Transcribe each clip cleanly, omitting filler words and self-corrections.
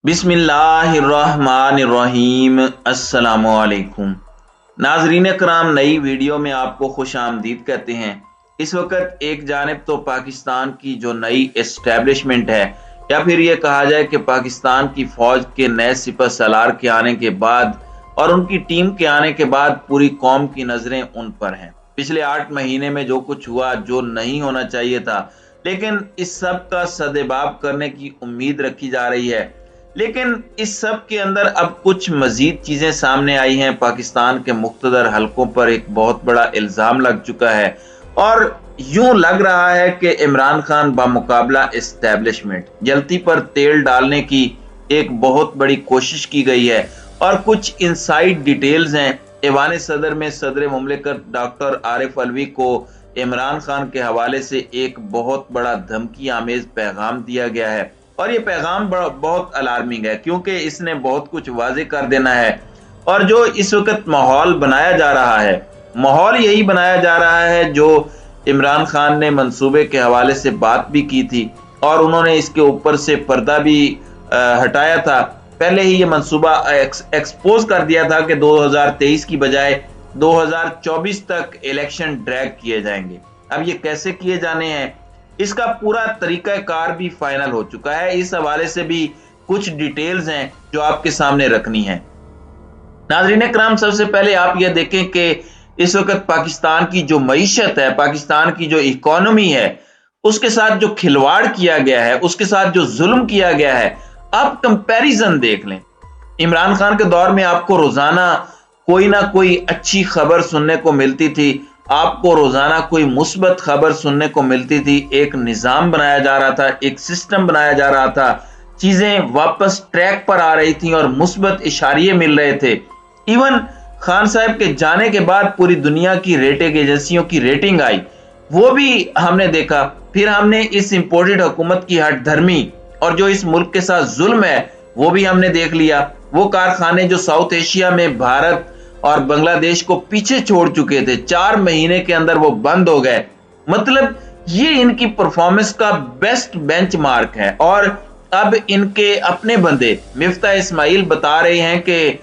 बिस्मिल्लाहिर्रहमानिर्रहीम। अस्सलामुअलैकुम नाजरीन कराम, नई वीडियो में आपको खुश आमदीद कहते हैं। इस वक्त एक जानिब तो पाकिस्तान की जो नई एस्टेब्लिशमेंट है, या फिर ये कहा जाए कि पाकिस्तान की फौज के नए सिपह सलार के आने के बाद और उनकी टीम के आने के बाद पूरी कौम की नजरें उन पर हैं। पिछले 8 महीने में जो कुछ हुआ, जो नहीं होना चाहिए था, लेकिन इस सब का सदेबाब करने की उम्मीद रखी जा रही है। लेकिन इस सब के अंदर अब कुछ मजीद चीजें सामने आई हैं। पाकिस्तान के मुख्तदर हलकों पर एक बहुत बड़ा इल्जाम लग चुका है और यूं लग रहा है कि इमरान खान बामुकाबला एस्टेब्लिशमेंट जल्दी पर तेल डालने की एक बहुत बड़ी कोशिश की गई है। और कुछ इनसाइड डिटेल्स हैं। ऐवान सदर में सदर मुमलिकत डॉक्टर आरिफ अलवी को इमरान खान के हवाले से एक बहुत बड़ा धमकी आमेज पैगाम दिया गया है और ये पैगाम बहुत अलार्मिंग है, क्योंकि इसने बहुत कुछ वाजे कर देना है। और जो इस वक्त माहौल बनाया जा रहा है, माहौल यही बनाया जा रहा है जो इमरान खान ने मंसूबे के हवाले से बात भी की थी और उन्होंने इसके ऊपर से पर्दा भी हटाया था। पहले ही ये मंसूबा एक्सपोज कर दिया था कि 2023 की बजाय 2024 तक इलेक्शन ड्रैग किए जाएंगे। अब ये कैसे किए जाने हैं, इसका पूरा तरीकाकार भी फाइनल हो चुका है। इस हवाले से भी कुछ डिटेल्स हैं जो आपके सामने रखनी है। नाज़रीन कराम, सबसे पहले आप ये देखें कि इस वक्त पाकिस्तान की जो मईशत है, पाकिस्तान की जो इकोनॉमी है, उसके साथ जो खिलवाड़ किया गया है, उसके साथ जो जुल्म किया गया है, आप कंपैरिजन देख लें। इमरान खान के दौर में आपको रोजाना कोई ना कोई अच्छी खबर सुनने को मिलती थी, आपको रोजाना कोई मुस्बत खबर सुनने को मिलती थी। एक निजाम बनाया जा रहा था, एक सिस्टम बनाया जा रहा था, चीजें वापस ट्रैक पर आ रही थी और मुस्बत इशारे मिल रहे थे। इवन खान साहब के जाने के बाद पूरी दुनिया की रेटिंग एजेंसियों की रेटिंग आई, वो भी हमने देखा। फिर हमने इस इंपोर्टेड हुकूमत की हट धर्मी और जो इस मुल्क के साथ जुल्म है, वो भी हमने देख लिया। वो कारखाने जो साउथ एशिया में भारत और बांग्लादेश को पीछे छोड़ चुके थे, 4 महीने के अंदर वो बंद हो गए। मतलब ये इनकी परफॉर्मेंस का बेस्ट बेंचमार्क है। और अब इनके अपने बंदे मिफ्ता इस्माइल बता रहे हैं कि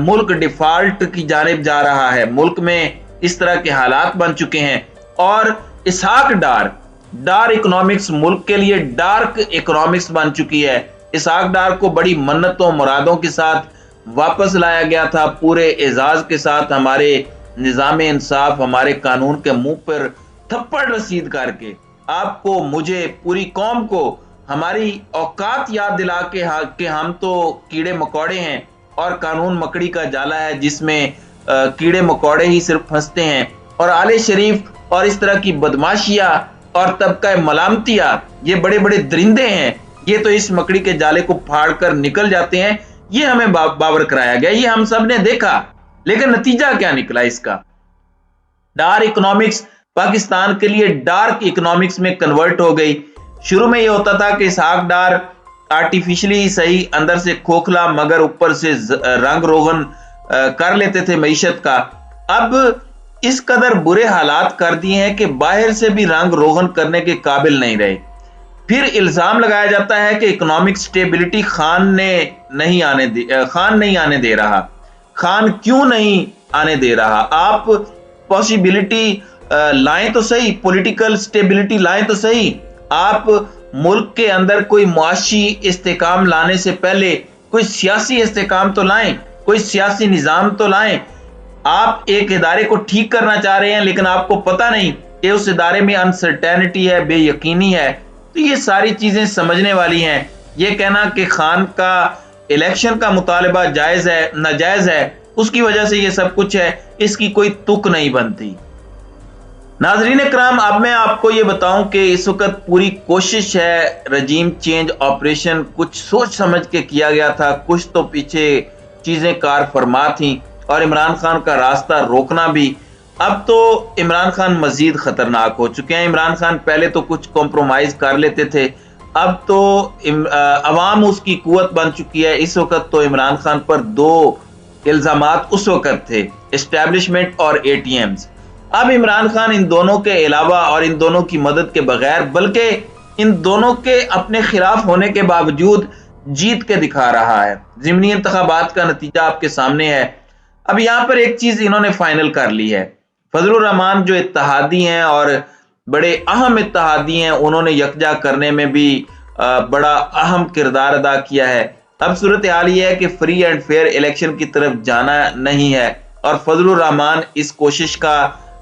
मुल्क डिफॉल्ट की जानिब जा रहा है, मुल्क में इस तरह के हालात बन चुके हैं। और इसहाक डार इकोनॉमिक्स मुल्क के लिए डार्क इकोनॉमिक्स बन चुकी है। इसहाक डार को बड़ी मन्नतों मुरादों के साथ वापस लाया गया था, पूरे एजाज के साथ, हमारे निजाम इंसाफ, हमारे कानून के मुंह पर थप्पड़ रसीद करके आपको, मुझे, पूरी कौम को हमारी औकात याद दिला के हम तो कीड़े मकोड़े हैं और कानून मकड़ी का जाला है जिसमें कीड़े मकोड़े ही सिर्फ फंसते हैं। और आले शरीफ और इस तरह की बदमाशियां और तबका मलामतिया, ये बड़े बड़े दरिंदे हैं, ये तो इस मकड़ी के जाले को फाड़ कर निकल जाते हैं। ये हमें बावर कराया गया, ये हम सब ने देखा। लेकिन नतीजा क्या निकला इसका? डार्क इकोनॉमिक्स पाकिस्तान के लिए डार्क इकोनॉमिक्स में कन्वर्ट हो गई। शुरू में ये होता था कि इसहाक डार आर्टिफिशियली ही सही, अंदर से खोखला मगर ऊपर से रंग रोगन कर लेते थे मईशत का। अब इस कदर बुरे हालात कर दिए हैं कि बाहर से भी रंग रोगन करने के काबिल नहीं रहे। फिर इल्जाम लगाया जाता है कि इकोनॉमिक स्टेबिलिटी खान नहीं आने दे रहा। खान क्यों नहीं आने दे रहा? आप पॉसिबिलिटी लाएं तो सही, पॉलिटिकल स्टेबिलिटी लाएं तो सही। आप मुल्क के अंदर कोई मुआशी इस्तेकाम लाने से पहले कोई सियासी इस्तेकाम तो लाएं, कोई सियासी निजाम तो लाएं। आप एक इदारे को ठीक करना चाह रहे हैं, लेकिन आपको पता नहीं कि उस इदारे में अनसर्टेनिटी है, बेयकीनी है। तो ये सारी चीजें समझने वाली हैं। ये कहना कि खान का इलेक्शन का मुतालबा जायज है, नाजायज है, उसकी वजह से ये सब कुछ है, इसकी कोई तुक नहीं बनती। नाजरीन कराम, अब मैं आपको ये बताऊं कि इस वक्त पूरी कोशिश है, रजीम चेंज ऑपरेशन कुछ सोच समझ के किया गया था, कुछ तो पीछे चीजें कार फरमा थी और इमरान खान का रास्ता रोकना भी। अब तो इमरान खान मजीद खतरनाक हो चुके हैं। इमरान खान पहले तो कुछ कॉम्प्रोमाइज कर लेते थे, अब तो अवाम उसकी कुव्वत बन चुकी है। इस वक्त तो इमरान खान पर 2 इल्जामात उस वक्त थे, एस्टेब्लिशमेंट और एटीएम्स। अब इमरान खान इन दोनों के अलावा और इन दोनों की मदद के बगैर, बल्कि इन दोनों के अपने खिलाफ होने के बावजूद जीत के दिखा रहा है। ज़िमनी इंतखाबात का नतीजा आपके सामने है। अब यहाँ पर एक चीज इन्होंने फाइनल कर ली है। फजलुर रहमान जो इत्तहादी हैं और बड़े अहम इत्तहादी हैं, उन्होंने यकजा करने में भी बड़ा अहम किरदार अदा किया है। अब सूरत हाल ये है कि फ्री एंड फेयर इलेक्शन की तरफ जाना नहीं है और फजलुर रहमान इस कोशिश का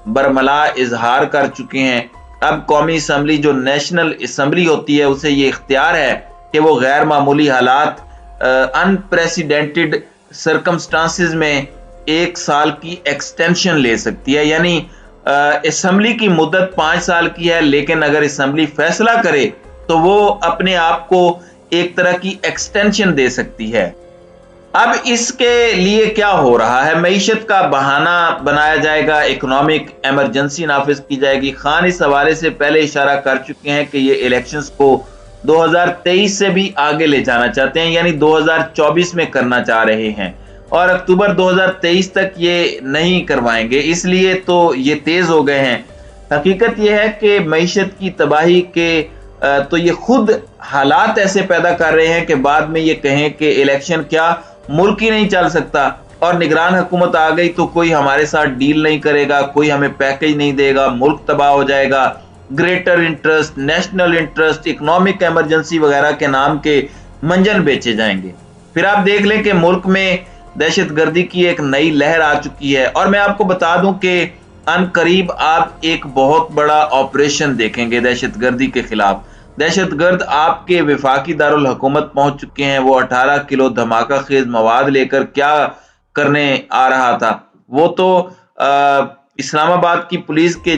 बरमला इजहार कर चुके हैं। अब कौमी असम्बली जो नेशनल असम्बली होती है, उसे ये इख्तियार है कि वो गैर मामूली हालात, अनप्रेसिडेंटेड सर्कमस्टांसिस में 1 साल की एक्सटेंशन ले सकती है। यानी असम्बली की मुद्दत 5 साल की है, लेकिन अगर असम्बली फैसला करे तो वो अपने आप को एक तरह की एक्सटेंशन दे सकती है। अब इसके लिए क्या हो रहा है, मईशत का बहाना बनाया जाएगा, इकोनॉमिक इमरजेंसी नाफिज की जाएगी। खान इस हवाले से पहले इशारा कर चुके हैं कि ये इलेक्शंस को 2023 से भी आगे ले जाना चाहते हैं, यानी 2024 में करना चाह रहे हैं और अक्टूबर 2023 तक ये नहीं करवाएंगे, इसलिए तो ये तेज हो गए हैं। हकीकत यह है कि मईशत की तबाही के तो ये खुद हालात ऐसे पैदा कर रहे हैं कि बाद में ये कहें कि इलेक्शन क्या, मुल्क ही नहीं चल सकता और निगरान हुकूमत आ गई तो कोई हमारे साथ डील नहीं करेगा, कोई हमें पैकेज नहीं देगा, मुल्क तबाह हो जाएगा। Greater interest, national interest, economic emergency वगैरह के नाम के मंजन बेचे जाएंगे। फिर आप देख लें कि मुल्क में दहशतगर्दी की एक नई लहर आ चुकी है और मैं आपको बता दूं कि अनकरीब आप एक बहुत बड़ा ऑपरेशन देखेंगे दहशतगर्दी के खिलाफ। दहशतगर्द आपके विफाकी दारुल हुकूमत पहुंच चुके हैं। वो 18 किलो धमाका खेज मवाद लेकर क्या करने आ रहा था, वो तो इस्लामाबाद की पुलिस के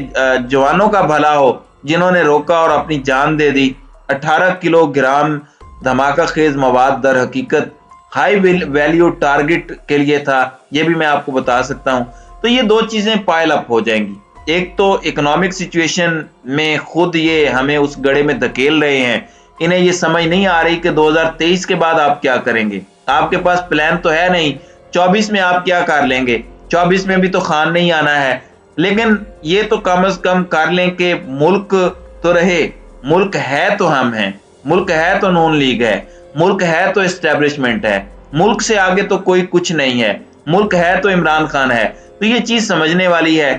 जवानों का भला हो जिन्होंने रोका और अपनी जान दे दी। 18 किलोग्राम धमाका खेज मवाद दर हकीकत हाई वैल्यू टारगेट के लिए था, ये भी मैं आपको बता सकता हूं। तो ये दो चीजें पाइल अप हो जाएंगी। एक तो इकोनॉमिक सिचुएशन में खुद ये हमें उस गड़े में धकेल रहे हैं, इन्हें ये समझ नहीं आ रही कि 2023 के बाद आप क्या करेंगे। आपके पास प्लान तो है नहीं, 24 में आप क्या कर लेंगे, 24 में भी तो खान नहीं आना है। लेकिन ये तो कम से कम कर लें कि मुल्क तो रहे, मुल्क है तो हम हैं, मुल्क है तो नून लीग है, मुल्क है तो एस्टेब्लिशमेंट है, मुल्क से आगे तो कोई कुछ नहीं है, मुल्क है तो इमरान खान है। तो ये चीज समझने वाली है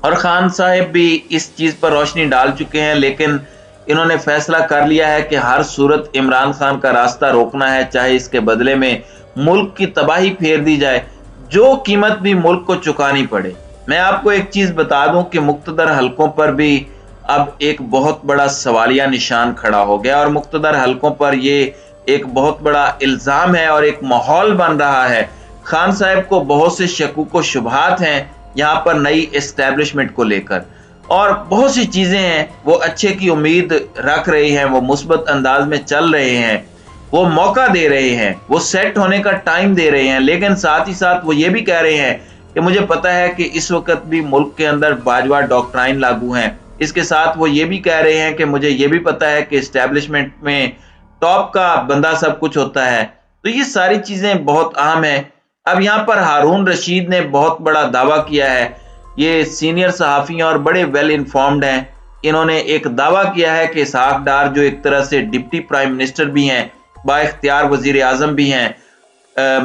और खान साहब भी इस चीज पर रोशनी डाल चुके हैं, लेकिन इन्होंने फैसला कर लिया है कि हर सूरत इमरान खान का रास्ता रोकना है, चाहे इसके बदले में मुल्क की तबाही फेर दी जाए, जो कीमत भी मुल्क को चुकानी पड़े। मैं आपको एक चीज बता दूं कि मुख्तदर हलकों पर भी अब एक बहुत बड़ा सवालिया निशान खड़ा हो गया और मुख्तदर हलकों पर ये एक बहुत बड़ा इल्जाम है और एक माहौल बन रहा है। खान साहब को बहुत से शकूक व शुबहात हैं यहाँ पर नई एस्टेब्लिशमेंट को लेकर और बहुत सी चीजें हैं, वो अच्छे की उम्मीद रख रहे हैं, वो मुस्बत अंदाज में चल रहे हैं, वो मौका दे रहे हैं, वो सेट होने का टाइम दे रहे हैं। लेकिन साथ ही साथ वो ये भी कह रहे हैं कि मुझे पता है कि इस वक्त भी मुल्क के अंदर बाजवा डॉक्ट्राइन लागू हैं। इसके साथ वो ये भी कह रहे हैं कि मुझे ये भी पता है कि एस्टेब्लिशमेंट में टॉप का बंदा सब कुछ होता है। तो ये सारी चीजें बहुत अहम है। अब यहाँ पर हारून रशीद ने बहुत बड़ा दावा किया है, ये सीनियर सहाफ़ी और बड़े वेल इन्फॉर्म्ड हैं। इन्होंने एक दावा किया है कि इसहाक डार जो एक तरह से डिप्टी प्राइम मिनिस्टर भी हैं, बाइख्तियार वजीर आजम भी हैं,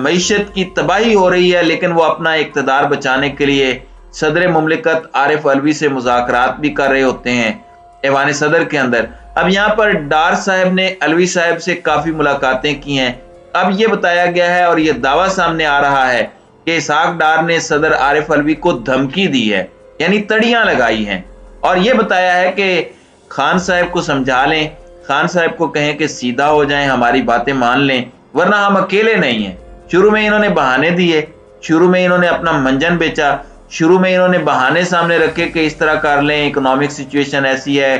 मईशत की तबाही हो रही है, लेकिन वो अपना इक़्तिदार बचाने के लिए सदर मुमलिकत आरिफ अलवी से मुज़ाकरात भी कर रहे होते हैं ऐवान सदर के अंदर। अब यहाँ पर डार साहब ने अलवी साहब से काफ़ी मुलाकातें की हैं। अब ये बताया गया है और ये दावा सामने आ रहा है कि इसहाक डार ने सदर आरिफ अलवी को धमकी दी है, यानी तड़ियां लगाई हैं और ये बताया है कि खान साहब को समझा लें, खान साहब को कहें कि सीधा हो जाएं, हमारी बातें मान लें, वरना हम अकेले नहीं हैं। शुरू में इन्होंने बहाने दिए, शुरू में इन्होंने अपना मंजन बेचा, शुरू में इन्होंने बहाने सामने रखे कि इस तरह कर लें, इकोनॉमिक सिचुएशन ऐसी है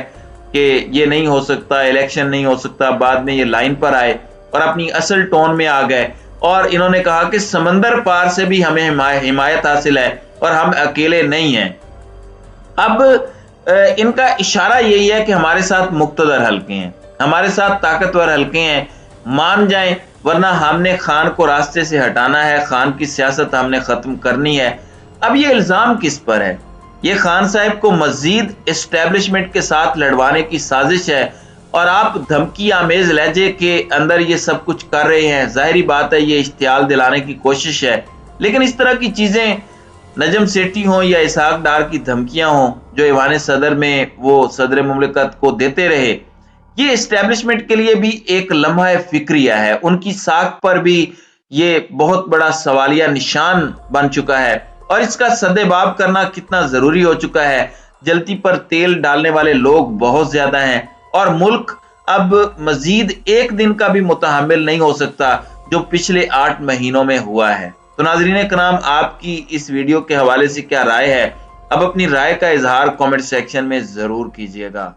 कि ये नहीं हो सकता, इलेक्शन नहीं हो सकता। बाद में ये लाइन पर आए और अपनी असल टोन में आ गए और इन्होंने कहा कि समंदर पार से भी हमें हिमायत हासिल है और हम अकेले नहीं हैं। अब इनका इशारा यही है कि हमारे साथ मुक्तदर हल्के हैं, हमारे साथ ताकतवर हल्के हैं, मान जाएं, वरना हमने खान को रास्ते से हटाना है, खान की सियासत हमने खत्म करनी है। अब ये इल्जाम किस पर है? ये खान साहब को मजीद एस्टेब्लिशमेंट के साथ लड़वाने की साजिश है और आप धमकी आमेज लहजे के अंदर ये सब कुछ कर रहे हैं। जाहिर बात है ये इश्तियाल दिलाने की कोशिश है, लेकिन इस तरह की चीजें नजम सेठी हों या इसहाक डार की धमकियां हों जो ईवान सदर में वो सदर मुमलिकत को देते रहे, ये एस्टेब्लिशमेंट के लिए भी एक लम्हा फिक्रिया है। उनकी साख पर भी ये बहुत बड़ा सवालिया निशान बन चुका है और इसका सदेबाब करना कितना जरूरी हो चुका है। जलती पर तेल डालने वाले लोग बहुत ज्यादा हैं और मुल्क अब मजीद एक दिन का भी मुतहम्मिल नहीं हो सकता जो पिछले 8 महीनों में हुआ है। तो नाज़रीन कराम, आपकी इस वीडियो के हवाले से क्या राय है? अब अपनी राय का इजहार कमेंट सेक्शन में जरूर कीजिएगा।